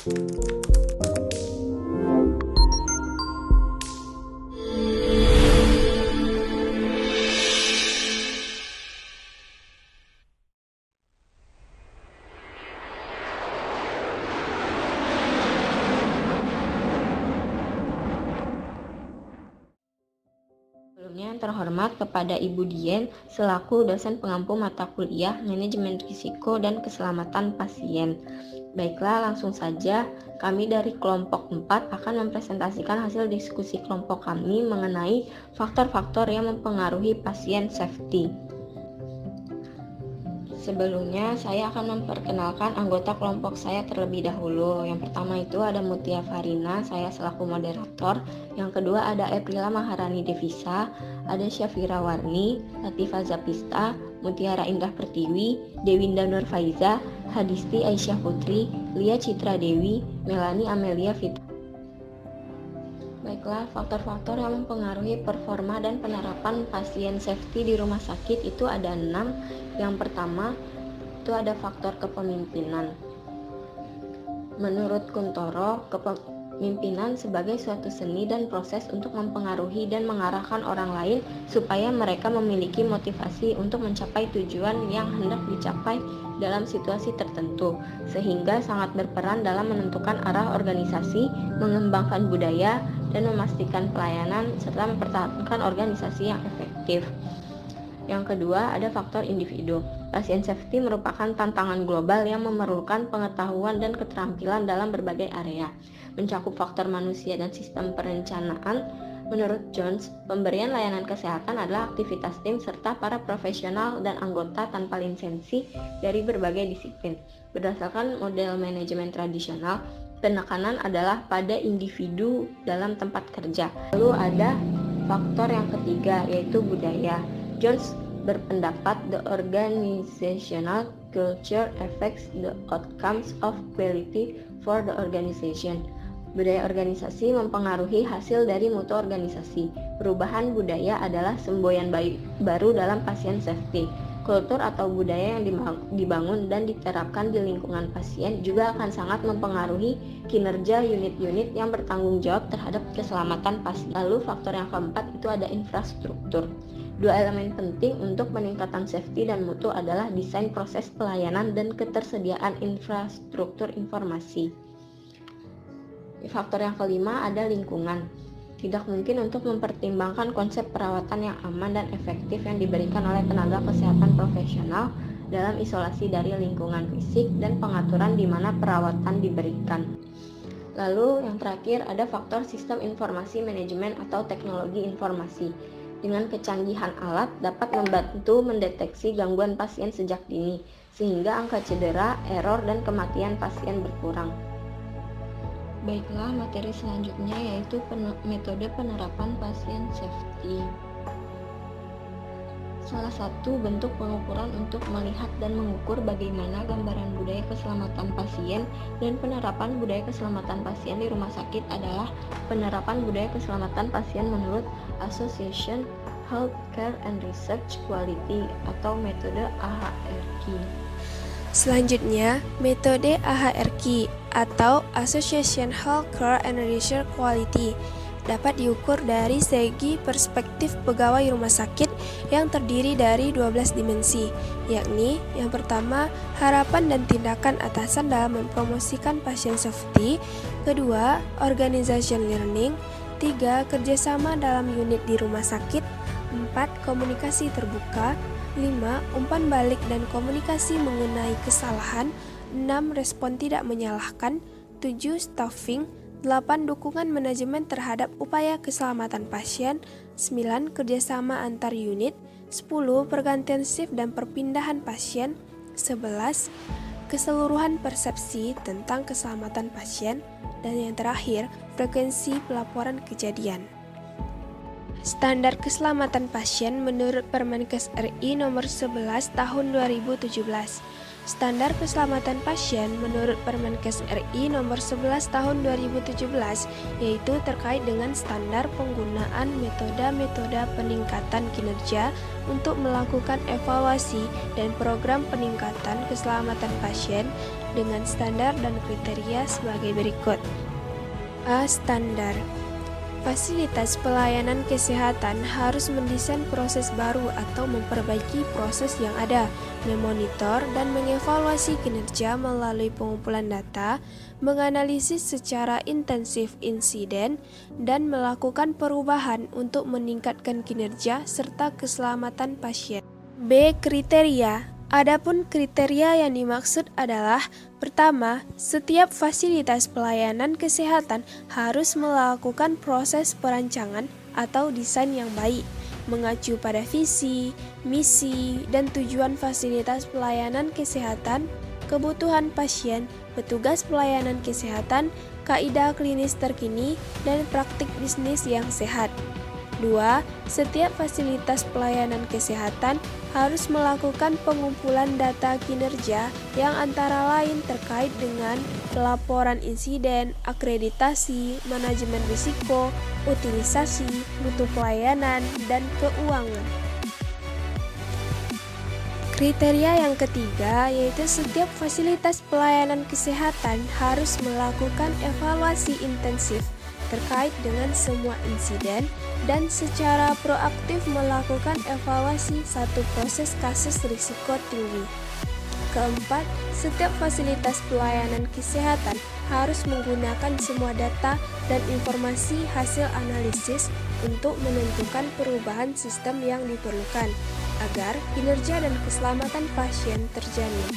Sebelumnya yang terhormat kepada Ibu Dien selaku dosen pengampu mata kuliah Manajemen Risiko dan Keselamatan Pasien. Baiklah, langsung saja kami dari kelompok 4 akan mempresentasikan hasil diskusi kelompok kami mengenai faktor-faktor yang mempengaruhi pasien safety. Sebelumnya, saya akan memperkenalkan anggota kelompok saya terlebih dahulu. Yang pertama itu ada Mutia Farina, saya selaku moderator. Yang kedua ada Aprila Maharani Devisa, ada Syafira Warni, Latifa Zapista, Mutiara Indah Pertiwi, Dewinda Nur Faiza, Hadisti Aisyah Putri, Lia Citra Dewi, Melani Amelia Fitra. Baiklah, faktor-faktor yang mempengaruhi performa dan penerapan pasien safety di rumah sakit itu ada 6. Yang pertama, itu ada faktor kepemimpinan. Menurut Kuntoro, kepemimpinan sebagai suatu seni dan proses untuk mempengaruhi dan mengarahkan orang lain supaya mereka memiliki motivasi untuk mencapai tujuan yang hendak dicapai dalam situasi tertentu, sehingga sangat berperan dalam menentukan arah organisasi, mengembangkan budaya, dan memastikan pelayanan serta mempertahankan organisasi yang efektif. Yang kedua, ada faktor individu. Pasien safety merupakan tantangan global yang memerlukan pengetahuan dan keterampilan dalam berbagai area, mencakup faktor manusia dan sistem perencanaan. Menurut Jones, pemberian layanan kesehatan adalah aktivitas tim serta para profesional dan anggota tanpa lisensi dari berbagai disiplin. Berdasarkan model manajemen tradisional, penekanan adalah pada individu dalam tempat kerja. Lalu ada faktor yang ketiga, yaitu budaya. Jones berpendapat the organizational culture affects the outcomes of quality for the organization. Budaya organisasi mempengaruhi hasil dari mutu organisasi. Perubahan budaya adalah semboyan baru dalam pasien safety. Kultur atau budaya yang dibangun dan diterapkan di lingkungan pasien juga akan sangat mempengaruhi kinerja unit-unit yang bertanggung jawab terhadap keselamatan pasien. Lalu faktor yang keempat itu ada infrastruktur. Dua elemen penting untuk peningkatan safety dan mutu adalah desain proses pelayanan dan ketersediaan infrastruktur informasi. Faktor yang kelima ada lingkungan. Tidak mungkin untuk mempertimbangkan konsep perawatan yang aman dan efektif yang diberikan oleh tenaga kesehatan profesional dalam isolasi dari lingkungan fisik dan pengaturan di mana perawatan diberikan. Lalu yang terakhir ada faktor sistem informasi manajemen atau teknologi informasi. Dengan kecanggihan alat dapat membantu mendeteksi gangguan pasien sejak dini, sehingga angka cedera, error, dan kematian pasien berkurang. Baiklah, materi selanjutnya yaitu metode penerapan pasien safety. Salah satu bentuk pengukuran untuk melihat dan mengukur bagaimana gambaran budaya keselamatan pasien dan penerapan budaya keselamatan pasien di rumah sakit adalah penerapan budaya keselamatan pasien menurut Association Healthcare and Research Quality atau metode AHRQ. Selanjutnya, metode AHRQ atau Association Healthcare and Research Quality dapat diukur dari segi perspektif pegawai rumah sakit yang terdiri dari 12 dimensi, yakni yang pertama, harapan dan tindakan atasan dalam mempromosikan pasien safety, kedua, organization learning, 3. Kerjasama dalam unit di rumah sakit, 4. Komunikasi terbuka, 5. Umpan balik dan komunikasi mengenai kesalahan, 6. Respon tidak menyalahkan, 7. Staffing, 8. Dukungan manajemen terhadap upaya keselamatan pasien, 9. Kerjasama antar unit, 10. Pergantian shift dan perpindahan pasien, 11. Keseluruhan persepsi tentang keselamatan pasien, dan yang terakhir, frekuensi pelaporan kejadian. Standar keselamatan pasien menurut Permenkes RI nomor 11 tahun 2017. Standar keselamatan pasien menurut Permenkes RI nomor 11 tahun 2017 yaitu terkait dengan standar penggunaan metode-metode peningkatan kinerja untuk melakukan evaluasi dan program peningkatan keselamatan pasien dengan standar dan kriteria sebagai berikut. A. Standar. Fasilitas pelayanan kesehatan harus mendesain proses baru atau memperbaiki proses yang ada, memonitor dan mengevaluasi kinerja melalui pengumpulan data, menganalisis secara intensif insiden, dan melakukan perubahan untuk meningkatkan kinerja serta keselamatan pasien. B. Kriteria. Adapun kriteria yang dimaksud adalah: pertama, setiap fasilitas pelayanan kesehatan harus melakukan proses perancangan atau desain yang baik, mengacu pada visi, misi, dan tujuan fasilitas pelayanan kesehatan, kebutuhan pasien, petugas pelayanan kesehatan, kaidah klinis terkini, dan praktik bisnis yang sehat. 2. Setiap fasilitas pelayanan kesehatan harus melakukan pengumpulan data kinerja yang antara lain terkait dengan pelaporan insiden, akreditasi, manajemen risiko, utilisasi, mutu pelayanan, dan keuangan. Kriteria yang ketiga yaitu setiap fasilitas pelayanan kesehatan harus melakukan evaluasi intensif terkait dengan semua insiden dan secara proaktif melakukan evaluasi satu proses kasus risiko tinggi. Keempat, setiap fasilitas pelayanan kesehatan harus menggunakan semua data dan informasi hasil analisis untuk menentukan perubahan sistem yang diperlukan agar kinerja dan keselamatan pasien terjamin.